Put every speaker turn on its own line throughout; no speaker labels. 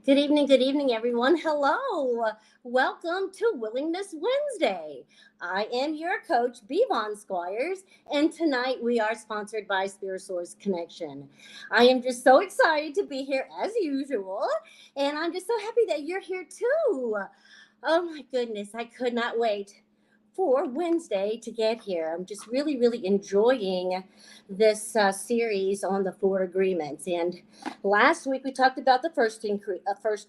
Good evening, everyone. Hello. Welcome to Willingness Wednesday. I am your coach, Bvon Squires, and tonight we are sponsored by Spirit Source Connection. I am just so excited to be here as usual, and I'm just so happy that you're here too. Oh my goodness, I could not wait for Wednesday to get here. I'm just really enjoying this series on the four agreements. And last week we talked about the first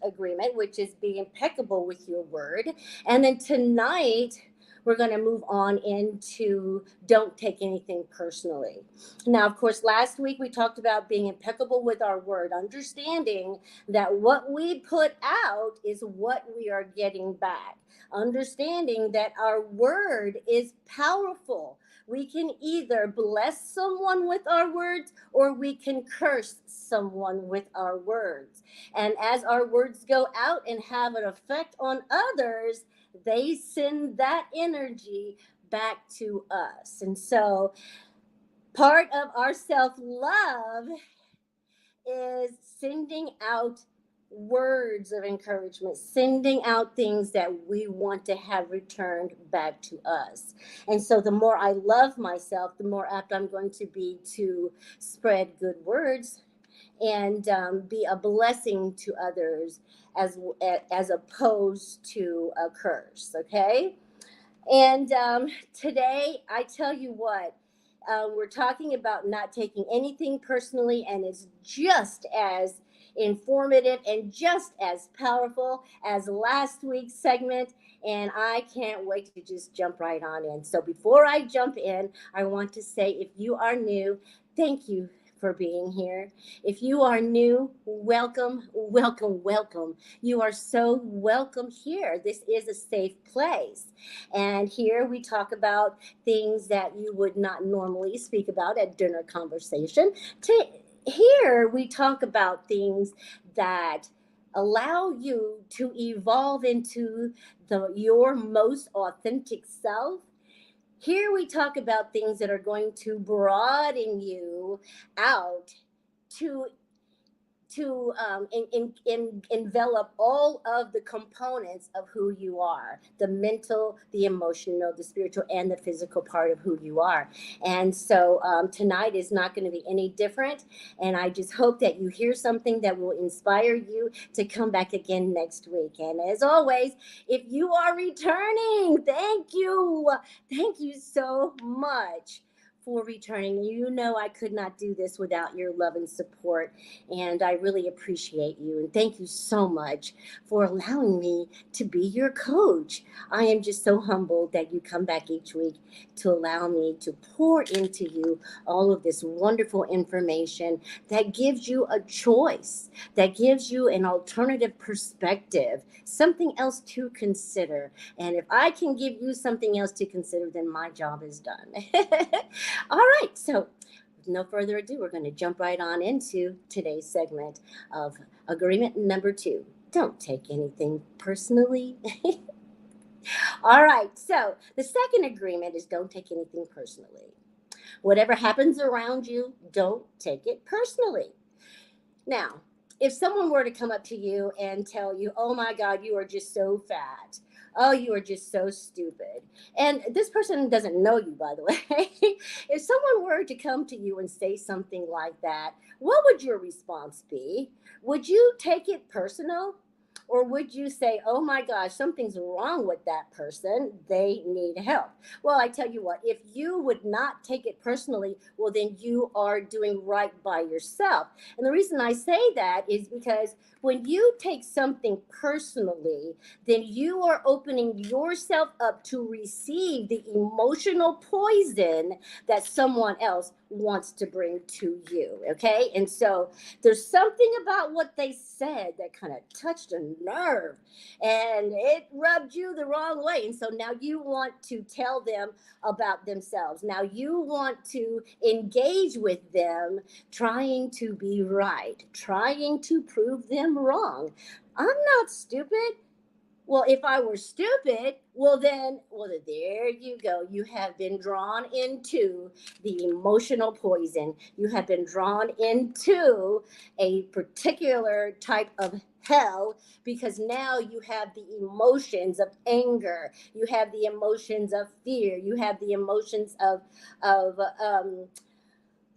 agreement, which is be impeccable with your word. And then tonight we're going to move on into don't take anything personally. Now, of course, last week we talked about being impeccable with our word, understanding that what we put out is what we are getting back, understanding that our word is powerful. We can either bless someone with our words or we can curse someone with our words. And as our words go out and have an effect on others, they send that energy back to us. And so part of our self love is sending out words of encouragement, sending out things that we want to have returned back to us. And so the more I love myself, the more apt I'm going to be to spread good words and be a blessing to others as opposed to a curse. Okay. And today, I tell you what, we're talking about not taking anything personally, and it's just as informative and just as powerful as last week's segment. And I can't wait to just jump right on in. So, before I jump in, I want to say if you are new, thank you for being here. If you are new, welcome. You are so welcome here. This is a safe place. And here we talk about things that you would not normally speak about at dinner conversation. Here we talk about things that allow you to evolve into your most authentic self. Here we talk about things that are going to broaden you out to envelop all of the components of who you are, the mental, the emotional, the spiritual, and the physical part of who you are. And so tonight is not going to be any different. And I just hope that you hear something that will inspire you to come back again next week. And as always, if you are returning, thank you. Thank you so much for returning. You know, I could not do this without your love and support, and I really appreciate you. And thank you so much for allowing me to be your coach. I am just so humbled that you come back each week to allow me to pour into you all of this wonderful information that gives you a choice, that gives you an alternative perspective, something else to consider. And if I can give you something else to consider, then my job is done. All right, so with no further ado, we're going to jump right on into today's segment of agreement number two. Don't take anything personally. All right, so the second agreement is don't take anything personally. Whatever happens around you, don't take it personally. Now, if someone were to come up to you and tell you, oh my God, you are just so fat. Oh, you are just so stupid. And this person doesn't know you, by the way. If someone were to come to you and say something like that, what would your response be? Would you take it personal? Or would you say, oh my gosh, something's wrong with that person? They need help. Well, I tell you what, if you would not take it personally, well, then you are doing right by yourself. And the reason I say that is because when you take something personally, then you are opening yourself up to receive the emotional poison that someone else wants to bring to you. Okay. And so there's something about what they said that kind of touched a nerve and it rubbed you the wrong way. And so now you want to tell them about themselves. Now you want to engage with them, trying to be right, trying to prove them wrong. I'm not stupid. Well, if I were stupid, well, then there you go. You have been drawn into the emotional poison. You have been drawn into a particular type of hell, because now you have the emotions of anger, you have the emotions of fear, you have the emotions of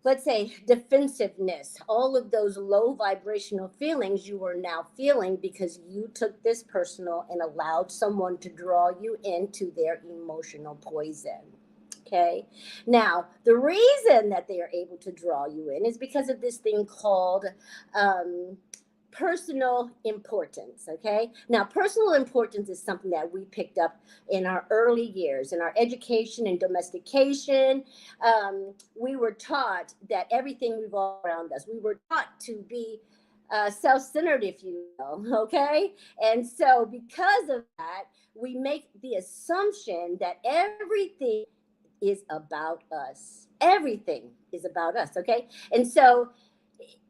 let's say defensiveness, all of those low vibrational feelings you are now feeling because you took this personal and allowed someone to draw you into their emotional poison. Okay. Now, the reason that they are able to draw you in is because of this thing called um, personal importance. Okay. Now, personal importance is something that we picked up in our early years, in our education and domestication. We were taught that everything revolved around us. We were taught to be self-centered, if you will. Okay. And so, because of that, we make the assumption that everything is about us. Everything is about us, okay? And so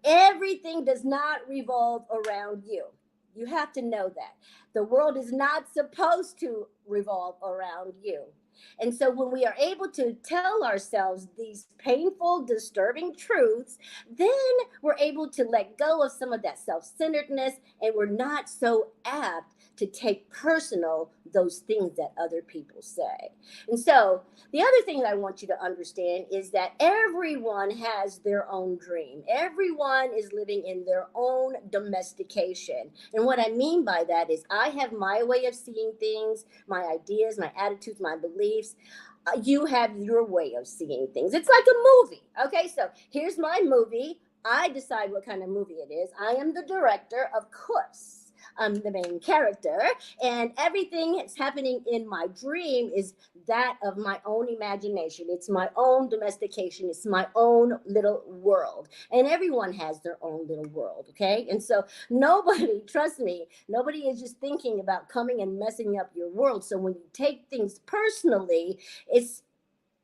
everything does not revolve around you. You have to know that. The world is not supposed to revolve around you. And so when we are able to tell ourselves these painful, disturbing truths, then we're able to let go of some of that self centeredness, and we're not so apt to take personal those things that other people say. And so the other thing I want you to understand is that everyone has their own dream. Everyone is living in their own domestication. And what I mean by that is I have my way of seeing things, my ideas, my attitudes, my beliefs. You have your way of seeing things. It's like a movie. Okay, so here's my movie. I decide what kind of movie it is. I am the director, of course. I'm the main character, and everything that's happening in my dream is that of my own imagination. It's my own domestication. It's my own little world. And everyone has their own little world, okay? And so nobody, trust me, nobody is just thinking about coming and messing up your world. So when you take things personally, it's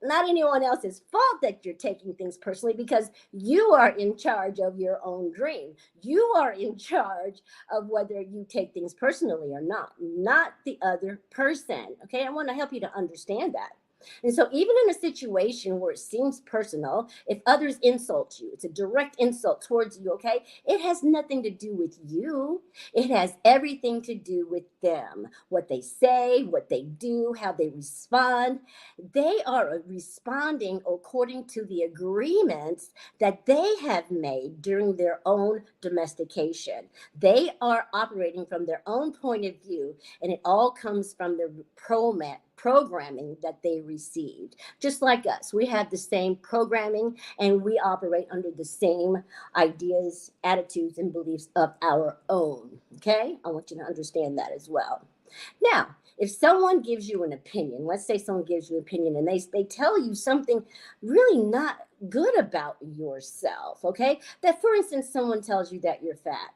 not anyone else's fault that you're taking things personally, because you are in charge of your own dream. You are in charge of whether you take things personally or not the other person. Okay, I want to help you to understand that. And so, even in a situation where it seems personal, if others insult you, it's a direct insult towards you, okay? It has nothing to do with you. It has everything to do with them. What they say, what they do, how they respond. They are responding according to the agreements that they have made during their own domestication. They are operating from their own point of view, and it all comes from the programming that they received. Just like us, we have the same programming, and we operate under the same ideas, attitudes, and beliefs of our own. Okay, I want you to understand that as well. Now, if someone gives you an opinion, let's say someone gives you an opinion and they tell you something really not good about yourself, okay? That, for instance, someone tells you that you're fat.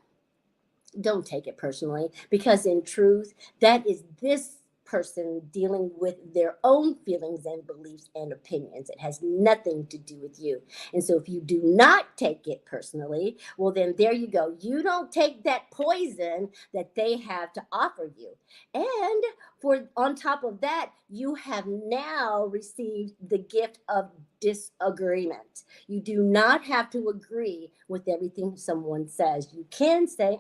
Don't take it personally, because in truth, that is this person dealing with their own feelings and beliefs and opinions. It has nothing to do with you. And so if you do not take it personally, well, then there you go. You don't take that poison that they have to offer you. And for on top of that, you have now received the gift of disagreement. You do not have to agree with everything someone says. You can say,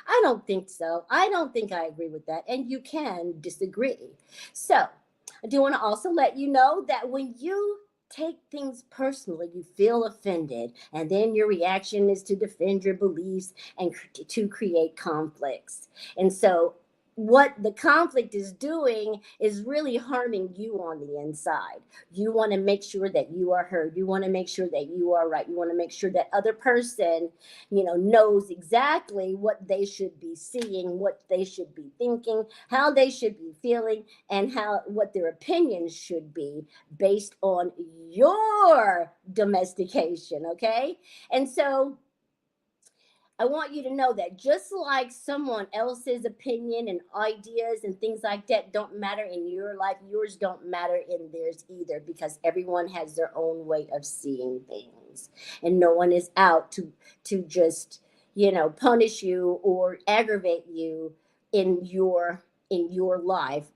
I don't think so. I don't think I agree with that. And you can disagree. So I do want to also let you know that when you take things personally, you feel offended, and then your reaction is to defend your beliefs and to create conflicts. And so what the conflict is doing is really harming you on the inside. You want to make sure that you are heard. You want to make sure that you are right. You want to make sure that other person, knows exactly what they should be seeing, what they should be thinking, how they should be feeling, and what their opinions should be based on your domestication, okay? And so I want you to know that just like someone else's opinion and ideas and things like that don't matter in your life, yours don't matter in theirs either, because everyone has their own way of seeing things. And no one is out to just, punish you or aggravate you in your life.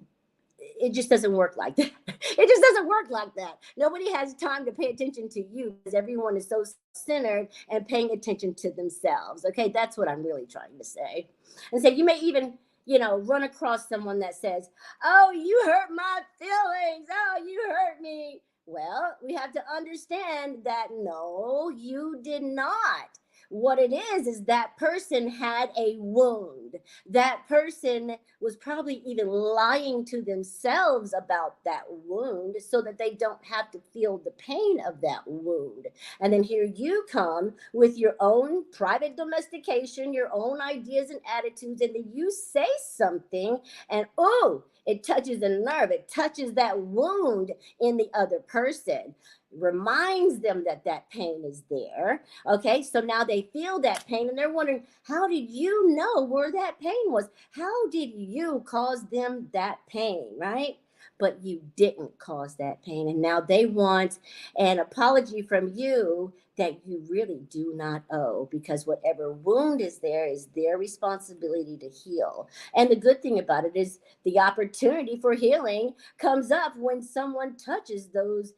it just doesn't work like that. It just doesn't work like that. Nobody has time to pay attention to you because everyone is so centered and paying attention to themselves. Okay, that's what I'm really trying to say. And so you may even, run across someone that says, "Oh, you hurt my feelings. Oh, you hurt me." Well, we have to understand that no, you did not. What it is that person had a wound. That person was probably even lying to themselves about that wound so that they don't have to feel the pain of that wound. And then here you come with your own private domestication, your own ideas and attitudes, and then you say something, and oh, it touches a nerve, it touches that wound in the other person, reminds them that that pain is there. Okay, so now they feel that pain and they're wondering, how did you know where that pain was? How did you cause them that pain, right? But you didn't cause that pain. And now they want an apology from you that you really do not owe, because whatever wound is their responsibility to heal. And the good thing about it is the opportunity for healing comes up when someone touches those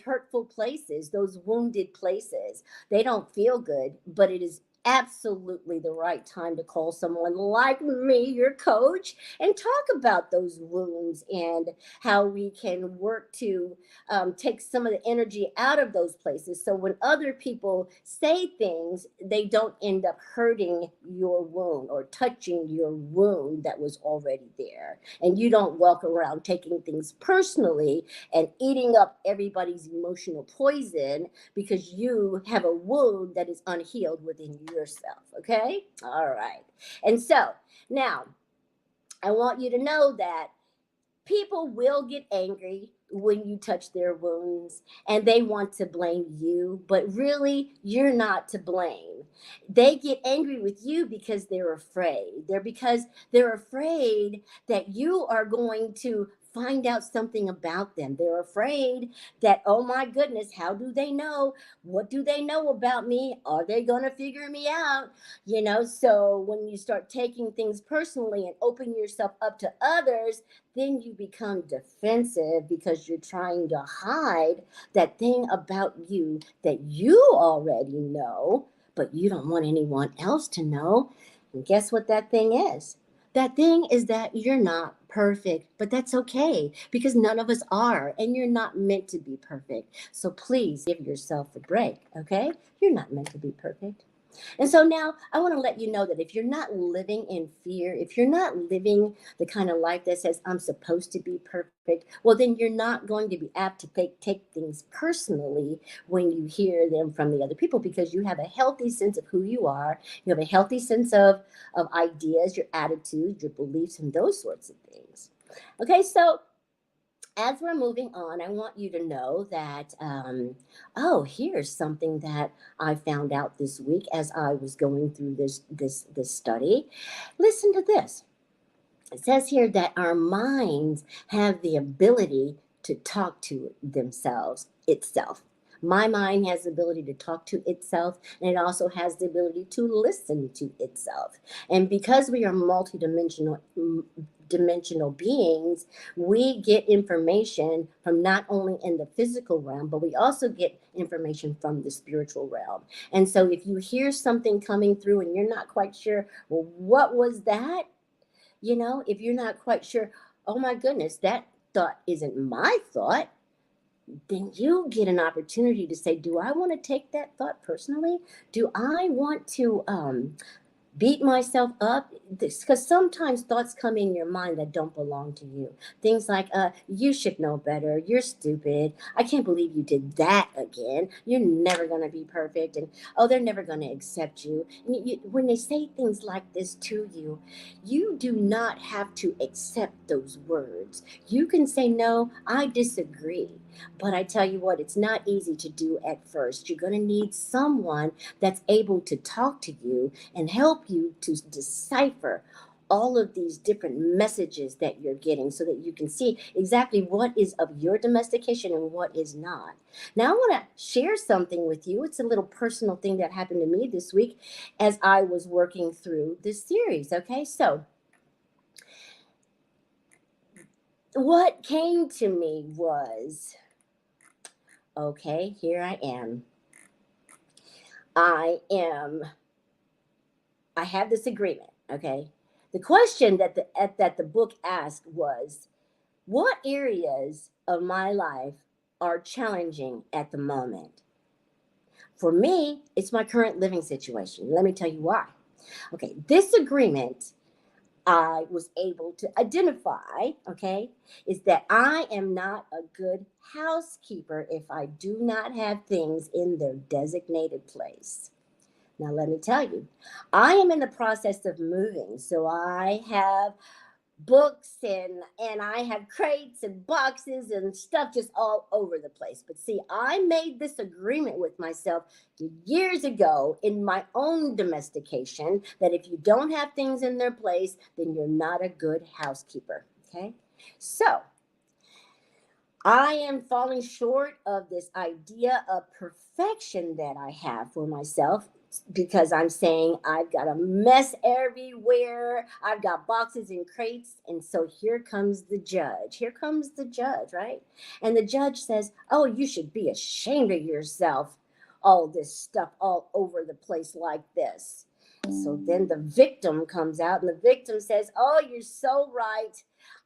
hurtful places, those wounded places. They don't feel good, but it is absolutely the right time to call someone like me, your coach, and talk about those wounds and how we can work to take some of the energy out of those places. So when other people say things, they don't end up hurting your wound or touching your wound that was already there. And you don't walk around taking things personally and eating up everybody's emotional poison because you have a wound that is unhealed within yourself. Okay? All right. And so now I want you to know that people will get angry when you touch their wounds and they want to blame you, but really you're not to blame. They get angry with you because they're afraid. They're afraid that you are going to find out something about them. They're afraid that, oh my goodness, how do they know? What do they know about me? Are they going to figure me out? So when you start taking things personally and open yourself up to others, then you become defensive because you're trying to hide that thing about you that you already know, but you don't want anyone else to know. And guess what that thing is? That thing is that you're not perfect, but that's okay because none of us are, and you're not meant to be perfect. So please give yourself a break, okay? You're not meant to be perfect. And so now I want to let you know that if you're not living in fear, if you're not living the kind of life that says I'm supposed to be perfect, well, then you're not going to be apt to take things personally when you hear them from the other people, because you have a healthy sense of who you are. You have a healthy sense of ideas, your attitudes, your beliefs, and those sorts of things. Okay, so as we're moving on, I want you to know that, oh, here's something that I found out this week as I was going through this study. Listen to this. It says here that our minds have the ability to talk to itself. My mind has the ability to talk to itself, and it also has the ability to listen to itself. And because we are dimensional beings, we get information from not only in the physical realm, but we also get information from the spiritual realm. And so if you hear something coming through and you're not quite sure, well, what was that? If you're not quite sure, oh my goodness, that thought isn't my thought, then you get an opportunity to say, do I want to take that thought personally? Do I want to beat myself up? Because sometimes thoughts come in your mind that don't belong to you. Things like, you should know better. You're stupid. I can't believe you did that again. You're never going to be perfect. And, oh, they're never going to accept you. And when they say things like this to you, you do not have to accept those words. You can say, no, I disagree. But I tell you what, it's not easy to do at first. You're going to need someone that's able to talk to you and help you to decipher all of these different messages that you're getting so that you can see exactly what is of your domestication and what is not. Now, I want to share something with you. It's a little personal thing that happened to me this week as I was working through this series. Okay, so what came to me was, okay, here I am. I am, I have this agreement, okay? The question that the book asked was, what areas of my life are challenging at the moment? For me, it's my current living situation. Let me tell you why. Okay, this agreement I was able to identify, okay, is that I am not a good housekeeper if I do not have things in their designated place. Now, let me tell you, I am in the process of moving, so I have books and I have crates and boxes and stuff just all over the place. But see, I made this agreement with myself years ago in my own domestication that if you don't have things in their place, then you're not a good housekeeper. Okay? So, I am falling short of this idea of perfection that I have for myself because I'm saying I've got a mess everywhere. I've got boxes and crates. And so here comes the judge. Here comes the judge, right? And the judge says, oh, you should be ashamed of yourself. All this stuff all over the place like this. So then the victim comes out and the victim says, oh, you're so right.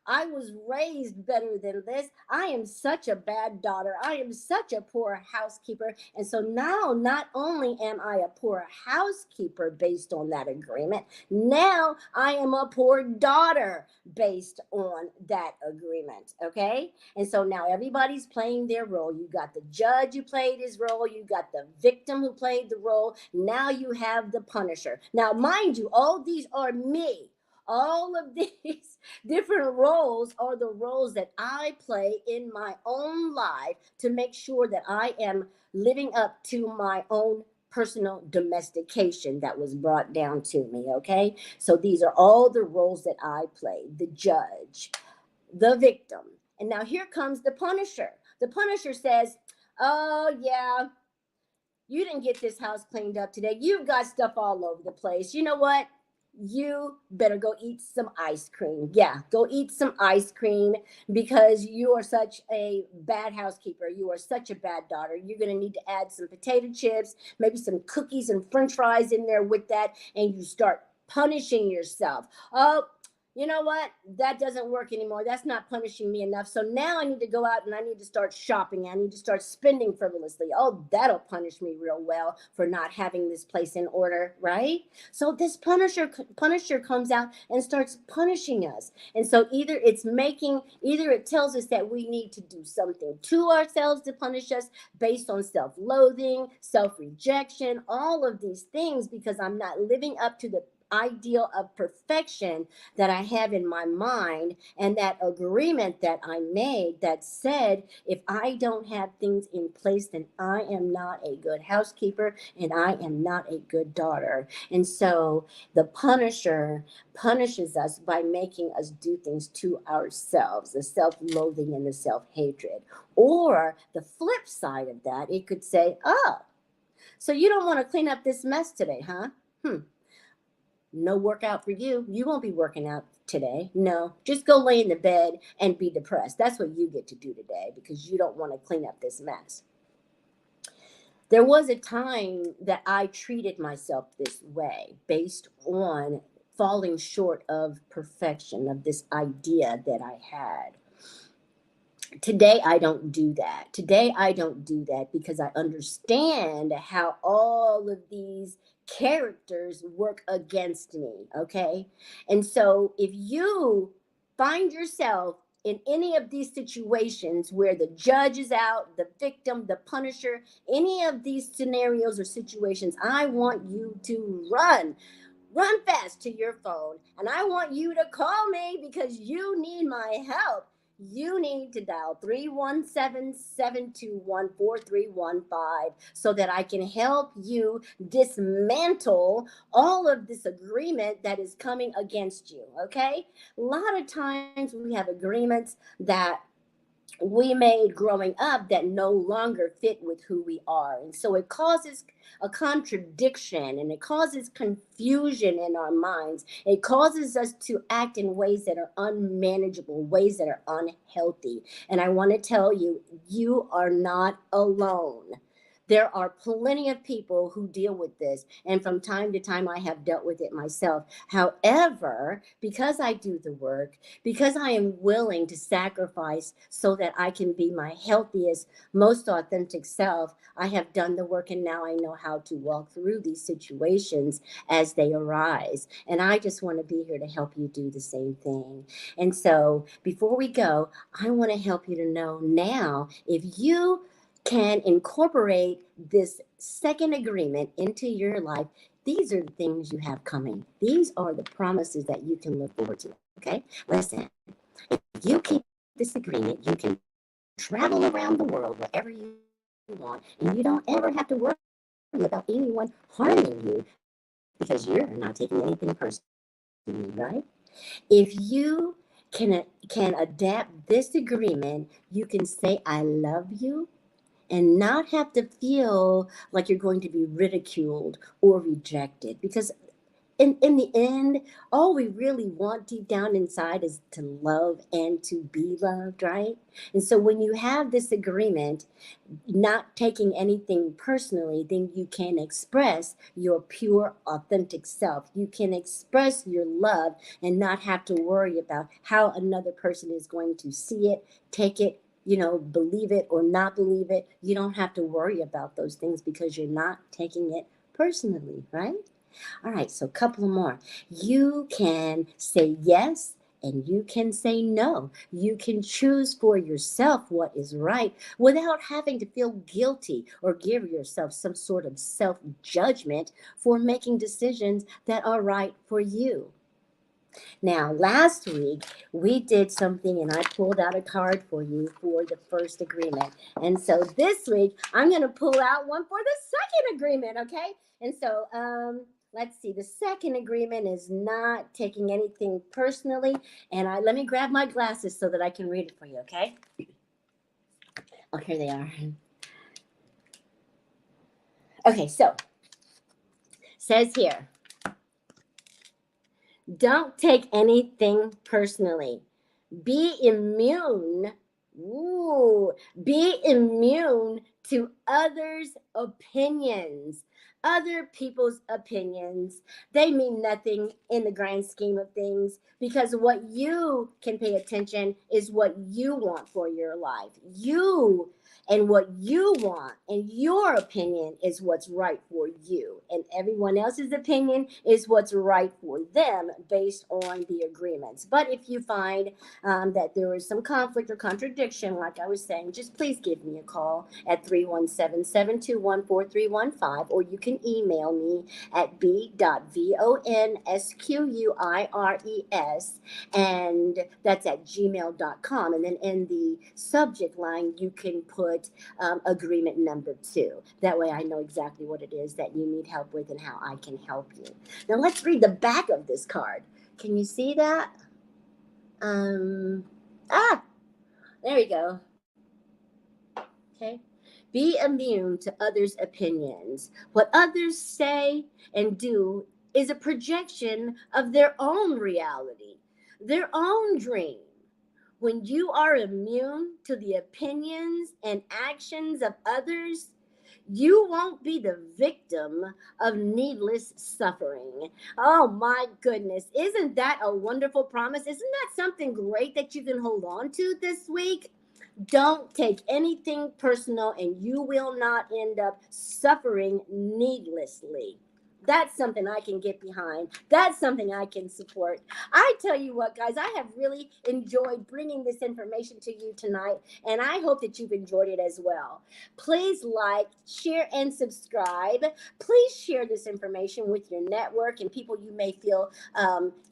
I was raised better than this. I am such a bad daughter. I am such a poor housekeeper. And so now, not only am I a poor housekeeper based on that agreement, now I am a poor daughter based on that agreement. Okay. And so now everybody's playing their role. You got the judge who played his role. You got the victim who played the role. Now you have the punisher. Now, mind you, all these are me. All of these different roles are the roles that I play in my own life to make sure that I am living up to my own personal domestication that was brought down to me. Okay. So these are all the roles that I play: the judge, the victim. And now here comes the punisher. The punisher says, oh, yeah, you didn't get this house cleaned up today. You've got stuff all over the place. You know what? You better go eat some ice cream. Yeah, go eat some ice cream because you are such a bad housekeeper. You are such a bad daughter. You're going to need to add some potato chips, maybe some cookies and french fries in there with that, and you start punishing yourself. Oh, you know what? That doesn't work anymore. That's not punishing me enough. So now I need to go out and I need to start shopping. I need to start spending frivolously. Oh, that'll punish me real well for not having this place in order, right? So this punisher comes out and starts punishing us. And so either it tells us that we need to do something to ourselves to punish us based on self-loathing, self-rejection, all of these things because I'm not living up to the ideal of perfection that I have in my mind, and that agreement that I made that said, if I don't have things in place, then I am not a good housekeeper and I am not a good daughter. And so the punisher punishes us by making us do things to ourselves, the self-loathing and the self-hatred. Or the flip side of that, it could say, oh, so you don't want to clean up this mess today, huh? No workout for you. You won't be working out today. No, just go lay in the bed and be depressed. That's what you get to do today because you don't want to clean up this mess. There was a time that I treated myself this way based on falling short of perfection, of this idea that I had. Today, I don't do that. Today, I don't do that because I understand how all of these characters work against me. Okay. And so if you find yourself in any of these situations where the judge is out, the victim, the punisher, any of these scenarios or situations, I want you to run fast to your phone. And I want you to call me because you need my help. You need to dial 317-721-4315 so that I can help you dismantle all of this agreement that is coming against you. Okay? A lot of times we have agreements that we made growing up that no longer fit with who we are. And so it causes a contradiction, and it causes confusion in our minds. It causes us to act in ways that are unmanageable, ways that are unhealthy. And I want to tell you, you are not alone. There are plenty of people who deal with this, and from time to time I have dealt with it myself. However, because I do the work, because I am willing to sacrifice so that I can be my healthiest, most authentic self, I have done the work, and now I know how to walk through these situations as they arise. And I just want to be here to help you do the same thing. And so before we go, I want to help you to know now, if you can incorporate this second agreement into your life, these are the things you have coming. These are the promises that you can look forward to. Okay? Listen, if you keep this agreement, you can travel around the world wherever you want, and you don't ever have to worry about anyone harming you because you're not taking anything personally, right? If you can adapt this agreement, you can say I love you and not have to feel like you're going to be ridiculed or rejected, because in the end, all we really want deep down inside is to love and to be loved, right? And so when you have this agreement, not taking anything personally, then you can express your pure, authentic self. You can express your love and not have to worry about how another person is going to see it, take it, believe it or not believe it. You don't have to worry about those things because you're not taking it personally, right? All right, so a couple more. You can say yes and you can say no. You can choose for yourself what is right without having to feel guilty or give yourself some sort of self judgment for making decisions that are right for you. Now, last week we did something and I pulled out a card for you for the first agreement. And so this week I'm going to pull out one for the second agreement, okay? And so let's see. The second agreement is not taking anything personally. And let me grab my glasses so that I can read it for you, okay? Oh, here they are. Okay, so says here, don't take anything personally. Be immune. Ooh, be immune to others' opinions. Other people's opinions, they mean nothing in the grand scheme of things, because what you can pay attention is what you want for your life. You and what you want and your opinion is what's right for you. And everyone else's opinion is what's right for them based on the agreements. But if you find that there is some conflict or contradiction, like I was saying, just please give me a call at 317-721-4315, or you can email me at b.vonsquires, and that's at gmail.com. And then in the subject line, you can put agreement number 2. That way I know exactly what it is that you need help with and how I can help you. Now let's read the back of this card. Can you see that? There we go. Okay. Be immune to others' opinions. What others say and do is a projection of their own reality, their own dream. When you are immune to the opinions and actions of others, you won't be the victim of needless suffering. Oh my goodness. Isn't that a wonderful promise? Isn't that something great that you can hold on to this week? Don't take anything personal and you will not end up suffering needlessly. That's something I can get behind. That's something I can support. I tell you what, guys, I have really enjoyed bringing this information to you tonight, and I hope that you've enjoyed it as well. Please like, share, and subscribe. Please share this information with your network and people you may feel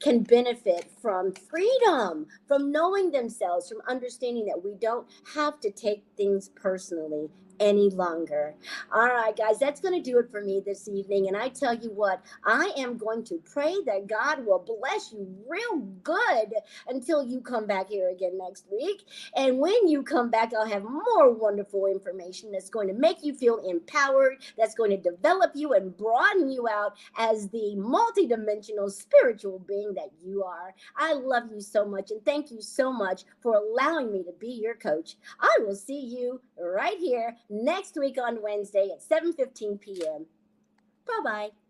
can benefit from freedom, from knowing themselves, from understanding that we don't have to take things personally any longer. All right, guys, that's going to do it for me this evening. And I tell you what, I am going to pray that God will bless you real good until you come back here again next week. And when you come back, I'll have more wonderful information that's going to make you feel empowered, that's going to develop you and broaden you out as the multidimensional spiritual being that you are. I love you so much, and thank you so much for allowing me to be your coach. I will see you right here next week on Wednesday at 7:15 p.m. Bye-bye.